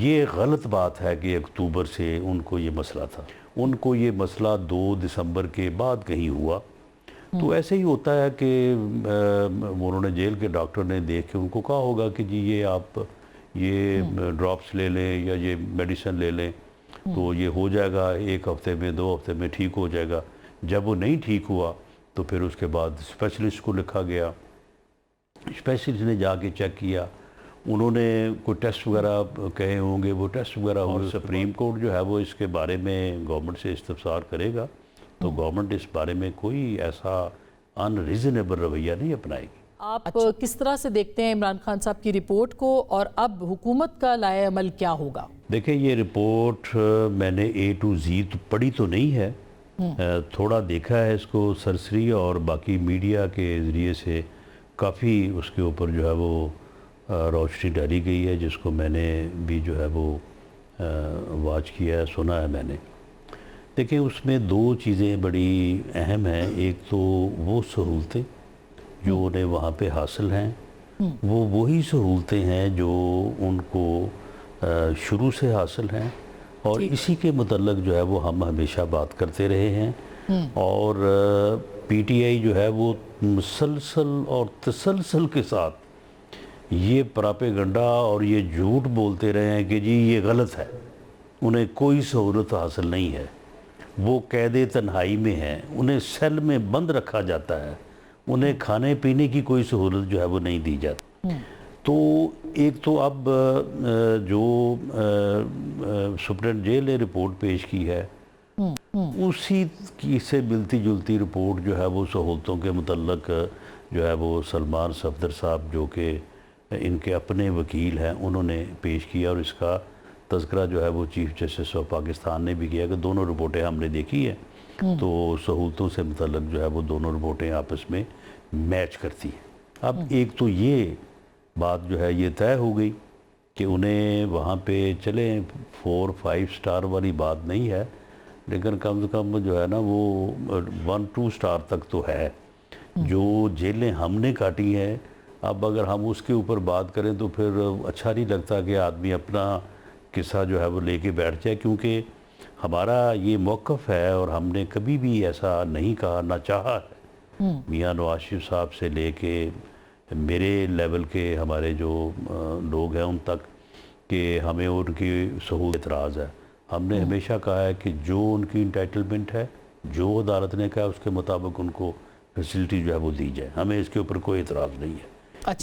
یہ غلط بات ہے کہ اکتوبر سے ان کو یہ مسئلہ تھا. ان کو یہ مسئلہ 2 دسمبر کے بعد کہیں ہوا. تو ایسے ہی ہوتا ہے کہ انہوں نے جیل کے ڈاکٹر نے دیکھ کے ان کو کہا ہوگا کہ جی یہ آپ یہ ڈراپس لے لیں یا یہ میڈیسن لے لیں تو یہ ہو جائے گا 1 ہفتے میں 2 ہفتے میں ٹھیک ہو جائے گا. جب وہ نہیں ٹھیک ہوا تو پھر اس کے بعد اسپیشلسٹ کو لکھا گیا. اسپیشلسٹ نے جا کے چیک کیا, انہوں نے کوئی ٹیسٹ وغیرہ کہے ہوں گے, وہ ٹیسٹ وغیرہ ہوئے. سپریم کورٹ جو ہے وہ اس کے بارے میں گورنمنٹ سے استفسار کرے گا تو گورنمنٹ اس بارے میں کوئی ایسا ان ریزنیبل رویہ نہیں اپنائے گی. آپ کس طرح سے دیکھتے ہیں عمران خان صاحب کی رپورٹ کو, اور اب حکومت کا لائحہ عمل کیا ہوگا؟ دیکھیں یہ رپورٹ میں نے A to Z پڑھی تو نہیں ہے, تھوڑا دیکھا ہے اس کو سرسری, اور باقی میڈیا کے ذریعے سے کافی اس کے اوپر جو ہے وہ روشنی ڈالی گئی ہے, جس کو میں نے بھی جو ہے وہ واچ کیا ہے, سنا ہے میں نے. دیکھیں اس میں 2 چیزیں بڑی اہم ہیں. ایک تو وہ سہولتیں جو انہیں وہاں پہ حاصل ہیں, وہ وہی سہولتیں ہیں جو ان کو شروع سے حاصل ہیں, اور اسی کے متعلق جو ہے وہ ہم ہمیشہ بات کرتے رہے ہیں. اور پی ٹی آئی جو ہے وہ مسلسل اور تسلسل کے ساتھ یہ پراپیگنڈا اور یہ جھوٹ بولتے رہے ہیں کہ جی یہ غلط ہے, انہیں کوئی سہولت حاصل نہیں ہے, وہ قید تنہائی میں ہیں, انہیں سیل میں بند رکھا جاتا ہے, انہیں کھانے پینے کی کوئی سہولت جو ہے وہ نہیں دی جاتی. تو ایک تو اب جو سپرنٹ جیل نے رپورٹ پیش کی ہے, اسی کی سے ملتی جلتی رپورٹ جو ہے وہ سہولتوں کے متعلق جو ہے وہ سلمان صفدر صاحب جو کہ ان کے اپنے وکیل ہیں, انہوں نے پیش کیا, اور اس کا تذکرہ جو ہے وہ چیف جسٹس آف پاکستان نے بھی کیا کہ دونوں رپورٹیں ہم نے دیکھی ہیں, تو سہولتوں سے متعلق جو ہے وہ دونوں رپورٹیں آپس میں میچ کرتی ہیں. اب ایک تو یہ بات جو ہے یہ طے ہو گئی کہ انہیں وہاں پہ چلیں 4-5 سٹار والی بات نہیں ہے, لیکن کم سے کم جو ہے نا وہ 1-2 سٹار تک تو ہے. جو جیلیں ہم نے کاٹی ہیں, اب اگر ہم اس کے اوپر بات کریں تو پھر اچھا نہیں لگتا کہ آدمی اپنا قصہ جو ہے وہ لے کے بیٹھ جائے, کیونکہ ہمارا یہ موقف ہے اور ہم نے کبھی بھی ایسا نہیں کہا نہ چاہا ہے, میاں نواز شریف صاحب سے لے کے میرے لیول کے ہمارے جو لوگ ہیں ان تک, کہ ہمیں ان کی سہولت اعتراض ہے. ہم نے ہمیشہ کہا ہے کہ جو ان کی انٹائٹلمنٹ ہے, جو عدالت نے کہا اس کے مطابق ان کو فیسلٹی جو ہے وہ دی جائے, ہمیں اس کے اوپر کوئی اعتراض نہیں ہے.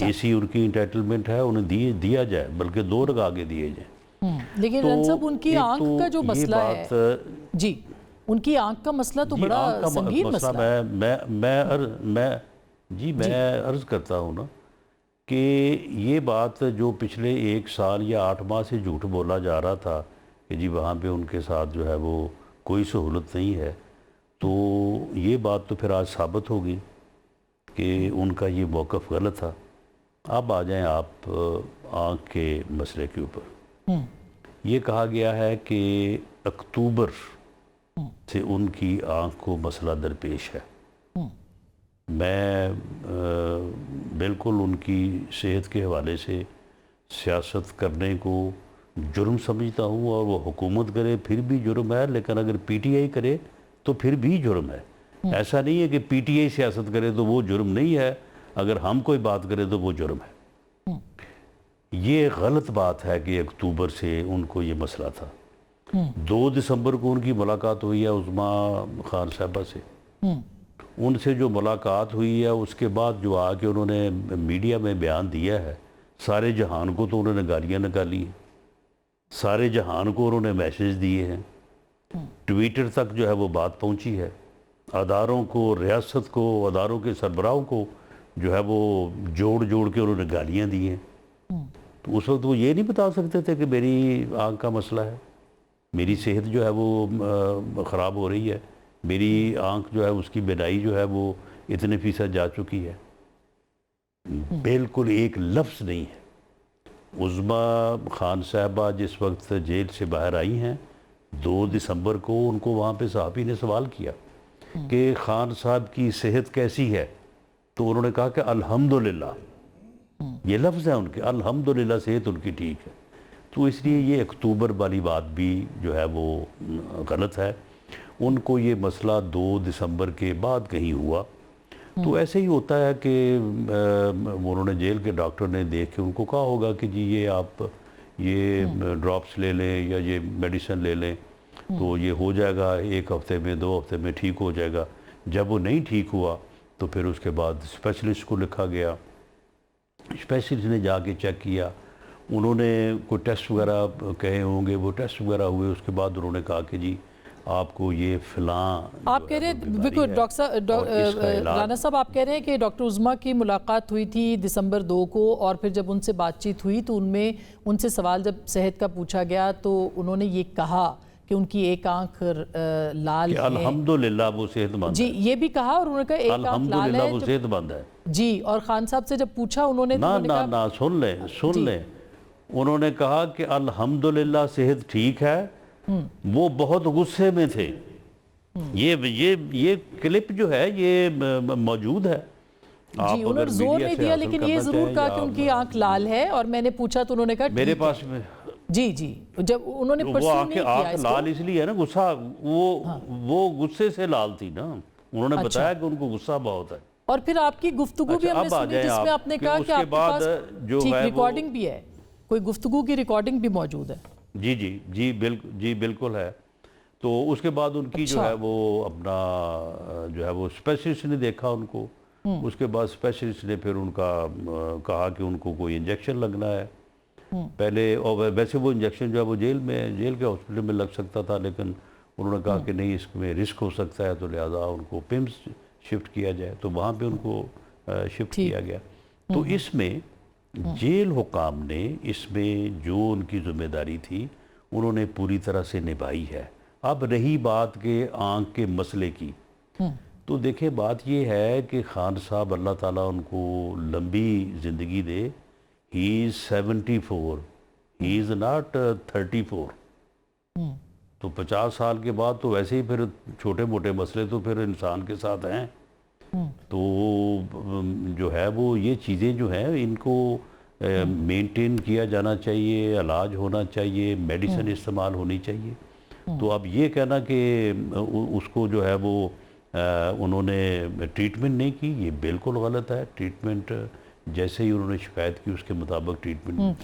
اسی ان کی انٹائٹلمنٹ ہے, انہیں دیا جائے, بلکہ 2 رگ آگے دیے جائیں. لیکن رن صاحب ان کی آنکھ کا جو مسئلہ ہے, جی ان کی آنکھ کا مسئلہ تو بڑا سنگین مسئلہ ہے. میں عرض کرتا ہوں نا کہ یہ بات جو پچھلے 1 سال یا 8 ماہ سے جھوٹ بولا جا رہا تھا کہ جی وہاں پہ ان کے ساتھ جو ہے وہ کوئی سہولت نہیں ہے, تو یہ بات تو پھر آج ثابت ہوگی کہ ان کا یہ موقف غلط تھا. اب آ جائیں آپ آنکھ کے مسئلے کے اوپر. یہ کہا گیا ہے کہ اکتوبر سے ان کی آنکھ کو مسئلہ درپیش ہے. میں بالکل ان کی صحت کے حوالے سے سیاست کرنے کو جرم سمجھتا ہوں, اور وہ حکومت کرے پھر بھی جرم ہے, لیکن اگر پی ٹی آئی کرے تو پھر بھی جرم ہے. ایسا نہیں ہے کہ پی ٹی آئی سیاست کرے تو وہ جرم نہیں ہے, اگر ہم کوئی بات کریں تو وہ جرم ہے. یہ غلط بات ہے کہ اکتوبر سے ان کو یہ مسئلہ تھا. 2 دسمبر کو ان کی ملاقات ہوئی ہے عظمیٰ خان صاحبہ سے. ان سے جو ملاقات ہوئی ہے اس کے بعد جو آ کے انہوں نے میڈیا میں بیان دیا ہے, سارے جہان کو تو انہوں نے گالیاں نکالی ہیں, سارے جہان کو انہوں نے میسیج دیے ہیں, ٹویٹر تک جو ہے وہ بات پہنچی ہے, اداروں کو, ریاست کو, اداروں کے سربراہوں کو جو ہے وہ جوڑ کے انہوں نے گالیاں دی ہیں. تو اس وقت وہ یہ نہیں بتا سکتے تھے کہ میری آنکھ کا مسئلہ ہے, میری صحت جو ہے وہ خراب ہو رہی ہے, میری آنکھ جو ہے اس کی بینائی جو ہے وہ اتنے فیصد جا چکی ہے. بالکل ایک لفظ نہیں ہے. عظمیٰ خان صاحبہ جس وقت جیل سے باہر آئی ہیں 2 دسمبر کو, ان کو وہاں پہ صحافی نے سوال کیا کہ خان صاحب کی صحت کیسی ہے, تو انہوں نے کہا کہ الحمدللہ, یہ لفظ ہے ان کے, الحمدللہ صحت ان کی ٹھیک ہے. تو اس لیے یہ اکتوبر والی بات بھی جو ہے وہ غلط ہے. ان کو یہ مسئلہ 2 دسمبر کے بعد کہیں ہوا. تو ایسے ہی ہوتا ہے کہ انہوں نے جیل کے ڈاکٹر نے دیکھ کے ان کو کہا ہوگا کہ جی یہ آپ یہ ڈراپس لے لیں یا یہ میڈیسن لے لیں تو یہ ہو جائے گا 1 ہفتے میں 2 ہفتے میں ٹھیک ہو جائے گا. جب وہ نہیں ٹھیک ہوا تو پھر اس کے بعد اسپیشلسٹ کو لکھا گیا. اسپیشلسٹ نے جا کے چیک کیا, انہوں نے کوئی ٹیسٹ وغیرہ کہے ہوں گے, وہ ٹیسٹ وغیرہ ہوئے. اس کے بعد انہوں نے کہا کہ جی آپ کو یہ فلاں آپ کہہ رہے ہیں بالکل رانا صاحب آپ کہہ رہے ہیں کہ ڈاکٹر عظمیٰ کی ملاقات ہوئی تھی دسمبر 2 کو, اور پھر جب ان سے بات چیت ہوئی تو ان سے سوال جب صحت کا پوچھا گیا تو انہوں نے یہ کہا کہ ان کی ایک آنکھ لال ہے. الحمدللہ وہ صحت مند ہے. جی یہ بھی کہا, اور انہوں نے کہا ایک آنکھ لال ہے. الحمدللہ وہ صحت مند ہے. جی, اور خان صاحب سے جب پوچھا انہوں نے نہ سن لیں انہوں نے کہا کہ الحمدللہ صحت ٹھیک ہے. وہ بہت غصے میں تھے. یہ کلپ جو ہے یہ موجود ہے. جی انہوں نے زور نہیں دیا, لیکن یہ ضرور کہا کہ ان کی آنکھ لال ہے, اور میں نے پوچھا تو انہوں نے کہا میرے پاس میں جی جب انہوں نے وہ آنکھ لال اس لیے ہے نا, غصہ وہ غصے سے لال تھی نا. انہوں نے بتایا کہ ان کو غصہ بہت ہے. اور پھر آپ کی گفتگو بھی ہم نے سنی جس میں آپ نے کہا کہ آپ کے پاس ریکارڈنگ بھی ہے, کوئی گفتگو کی ریکارڈنگ بھی موجود ہے. جی بالکل ہے. تو اس کے بعد ان کی جو ہے وہ اپنا جو ہے وہ اسپیشلسٹ نے دیکھا ان کو. اس کے بعد اسپیشلسٹ نے پھر ان کا کہا کہ ان کو کوئی انجیکشن لگنا ہے پہلے. اور ویسے وہ انجیکشن جو ہے وہ جیل کے ہاسپٹل میں لگ سکتا تھا, لیکن انہوں نے کہا کہ نہیں اس میں رسک ہو سکتا ہے, تو لہٰذا ان کو پیمز شفٹ کیا جائے. تو وہاں پہ ان کو شفٹ کیا گیا. تو اس میں جیل حکام نے اس میں جو ان کی ذمہ داری تھی انہوں نے پوری طرح سے نبھائی ہے. اب رہی بات کے آنکھ کے مسئلے کی, تو دیکھیں بات یہ ہے کہ خان صاحب اللہ تعالیٰ ان کو لمبی زندگی دے. He is 74, he is not 34. تو 50 سال کے بعد تو ویسے ہی پھر چھوٹے موٹے مسئلے تو پھر انسان کے ساتھ ہیں. تو جو ہے وہ یہ چیزیں جو ہیں ان کو مینٹین کیا جانا چاہیے, علاج ہونا چاہیے, میڈیسن استعمال ہونی چاہیے. تو اب یہ کہنا کہ اس کو جو ہے وہ انہوں نے ٹریٹمنٹ نہیں کی, یہ بالکل غلط ہے. ٹریٹمنٹ جیسے ہی انہوں نے شکایت کی اس کے مطابق ٹریٹمنٹ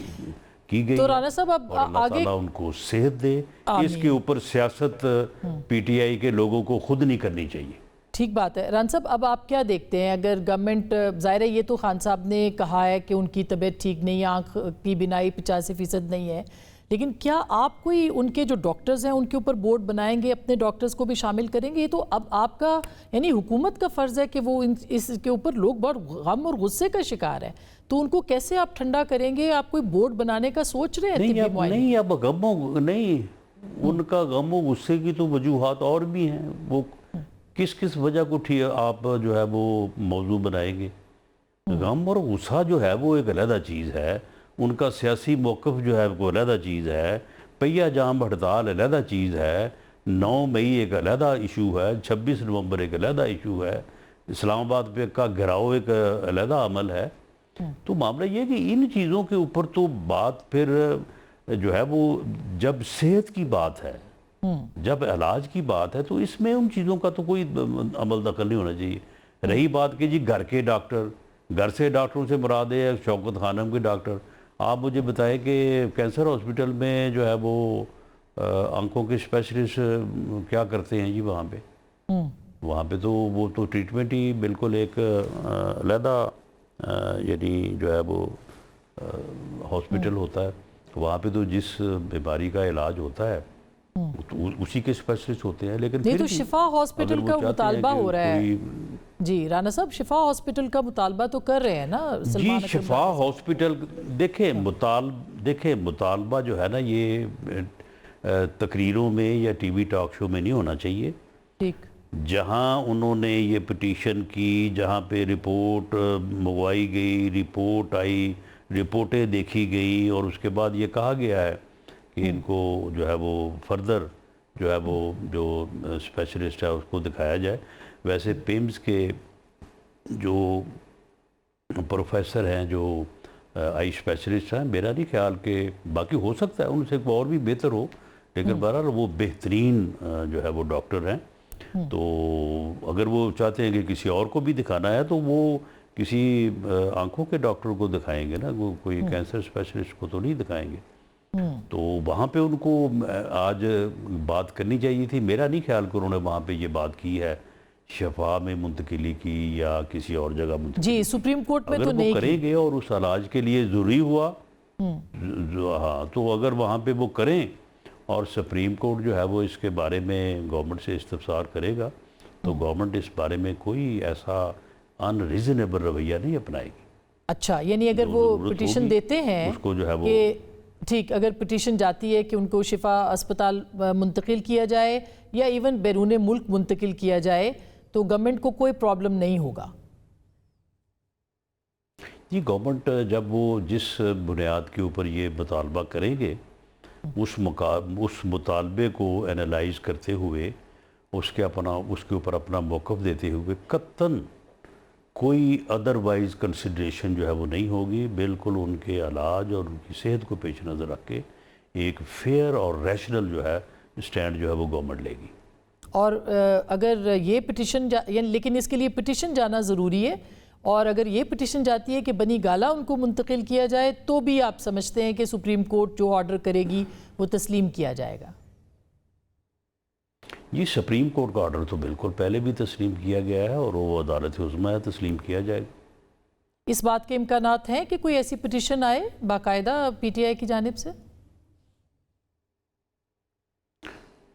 کی گئی. تو رانا صاحب اب اور اللہ تعالیٰ ان کو صحت دے. اس کے اوپر سیاست پی ٹی آئی کے لوگوں کو خود نہیں کرنی چاہیے. ٹھیک بات ہے. رانا صاحب اب آپ کیا دیکھتے ہیں اگر گورنمنٹ, ظاہر ہے یہ تو خان صاحب نے کہا ہے کہ ان کی طبیعت ٹھیک نہیں ہے, آنکھ کی بینائی 85% نہیں ہے, لیکن کیا آپ کوئی ان کے جو ڈاکٹرز ہیں ان کے اوپر بورڈ بنائیں گے, اپنے ڈاکٹرز کو بھی شامل کریں گے؟ یہ تو اب آپ کا یعنی حکومت کا فرض ہے کہ وہ اس کے اوپر لوگ بہت غم اور غصے کا شکار ہیں, تو ان کو کیسے آپ ٹھنڈا کریں گے؟ آپ کوئی بورڈ بنانے کا سوچ رہے ہیں؟ نہیں, اب ان کا غم و غصے کی تو وجوہات اور بھی ہیں. وہ کس وجہ کو آپ جو ہے وہ موضوع بنائیں گے؟ غم اور غصہ جو ہے وہ ایک علیحدہ چیز ہے, ان کا سیاسی موقف جو ہے وہ علیحدہ چیز ہے, پہیہ جام ہڑتال علیحدہ چیز ہے, 9 مئی ایک علیحدہ ایشو ہے, 26 نومبر ایک علیحدہ ایشو ہے, اسلام آباد پہ کا گھراؤ ایک علیحدہ عمل ہے. تو معاملہ یہ کہ ان چیزوں کے اوپر تو بات پھر جو ہے وہ جب صحت کی بات ہے, جب علاج کی بات ہے, تو اس میں ان چیزوں کا تو کوئی عمل دخل نہیں ہونا چاہیے. رہی بات کہ جی گھر کے ڈاکٹر, گھر سے ڈاکٹروں سے مراد ہے شوکت خانم کے ڈاکٹر. آپ مجھے بتائیں کہ کینسر ہاسپٹل میں جو ہے وہ آنکھوں کے اسپیشلسٹ کیا کرتے ہیں جی وہاں پہ تو وہ تو ٹریٹمنٹ ہی بالکل ایک علیحدہ یعنی جو ہے وہ ہاسپٹل ہوتا ہے. وہاں پہ تو جس بیماری کا علاج ہوتا ہے اسی کے اسپیشلسٹ ہوتے ہیں. لیکن یہ تو شفا ہاسپٹل کا مطالبہ ہو رہا ہے. جی رانا صاحب, شفا ہاسپٹل کا مطالبہ تو کر رہے ہیں نا جی. شفا ہاسپٹل دیکھیں مطالبہ جو ہے نا یہ تقریروں میں یا ٹی وی ٹاک شو میں نہیں ہونا چاہیے. ٹھیک. جہاں انہوں نے یہ پٹیشن کی, جہاں پہ رپورٹ منگوائی گئی, رپورٹ آئی, رپورٹیں دیکھی گئی, اور اس کے بعد یہ کہا گیا ہے کہ ان کو جو ہے وہ فردر جو ہے وہ جو اسپیشلسٹ ہے اس کو دکھایا جائے. ویسے پیمز کے جو پروفیسر ہیں جو آئی اسپیشلسٹ ہیں. میرا نہیں خیال کہ باقی ہو سکتا ہے ان سے اور بھی بہتر ہو، لیکن بہرحال وہ بہترین جو ہے وہ ڈاکٹر ہیں. تو اگر وہ چاہتے ہیں کہ کسی اور کو بھی دکھانا ہے تو وہ کسی آنکھوں کے ڈاکٹر کو دکھائیں گے نا، وہ کوئی کینسر اسپیشلسٹ کو تو نہیں دکھائیں گے. تو وہاں پہ ان کو آج بات کرنی چاہیے تھی. میرا نہیں خیال کہ انہوں نے وہاں پہ یہ بات کی ہے شفا میں منتقلی کی یا کسی اور جگہ منتقلی. جی سپریم کورٹ میں اگر تو وہ نہیں کی. کریں گے اور اس علاج کے لیے ضروری ہوا ہاں تو اگر وہاں پہ وہ کریں اور سپریم کورٹ جو ہے وہ اس کے بارے میں گورنمنٹ سے استفسار کرے گا تو گورنمنٹ اس بارے میں کوئی ایسا ان ریزنیبل رویہ نہیں اپنائے گی. اچھا یعنی اگر جو وہ ضرورت پٹیشن ہوگی دیتے ہیں اس کو جو ہے وہ کہ ٹھیک، اگر پٹیشن جاتی ہے کہ ان کو شفا اسپتال منتقل کیا جائے یا ایون بیرون ملک منتقل کیا جائے تو گورنمنٹ کو کوئی پرابلم نہیں ہوگا. جی گورنمنٹ جب وہ جس بنیاد کے اوپر یہ مطالبہ کریں گے اس مطالبے کو انالائز کرتے ہوئے اس کے اوپر اپنا موقف دیتے ہوئے قطعاً کوئی ادروائز کنسیڈریشن جو ہے وہ نہیں ہوگی. بالکل ان کے علاج اور ان کی صحت کو پیش نظر رکھ کے ایک فیئر اور ریشنل جو ہے اسٹینڈ جو ہے وہ گورنمنٹ لے گی. اور اگر یہ پٹیشن لیکن اس کے لیے پٹیشن جانا ضروری ہے، اور اگر یہ پٹیشن جاتی ہے کہ بنی گالہ ان کو منتقل کیا جائے تو بھی آپ سمجھتے ہیں کہ سپریم کورٹ جو آرڈر کرے گی وہ تسلیم کیا جائے گا؟ جی سپریم کورٹ کا آرڈر تو بالکل پہلے بھی تسلیم کیا گیا ہے اور وہ عدالت عظمیٰ ہے، تسلیم کیا جائے گا. اس بات کے امکانات ہیں کہ کوئی ایسی پٹیشن آئے باقاعدہ پی ٹی آئی کی جانب سے؟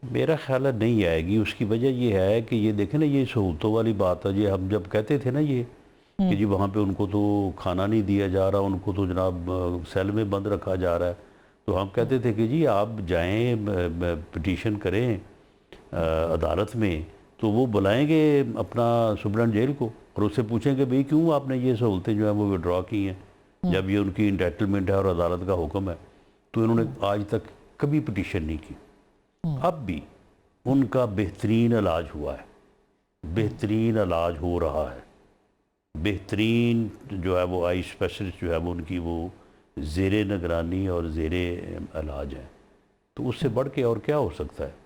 میرا خیال ہے نہیں آئے گی. اس کی وجہ یہ ہے کہ یہ دیکھیں نا یہ سہولتوں والی بات ہے. ہم جب کہتے تھے نا یہ کہ جی وہاں پہ ان کو تو کھانا نہیں دیا جا رہا، ان کو تو جناب سیل میں بند رکھا جا رہا ہے، تو ہم کہتے تھے کہ جی آپ جائیں پٹیشن کریں عدالت میں تو وہ بلائیں گے اپنا سپرنٹینڈنٹ جیل کو اور اس سے پوچھیں کہ بھئی کیوں آپ نے یہ سہولتیں جو ہیں وہ وڈرا کی ہیں جب یہ ان کی انٹائٹلمنٹ ہے اور عدالت کا حکم ہے. تو انہوں نے آج تک کبھی پٹیشن نہیں کی. اب بھی ان کا بہترین علاج ہوا ہے، بہترین علاج ہو رہا ہے، بہترین جو ہے وہ آئی اسپیشلسٹ جو ہے وہ ان کی وہ زیر نگرانی اور زیر علاج ہے. تو اس سے بڑھ کے اور کیا ہو سکتا ہے؟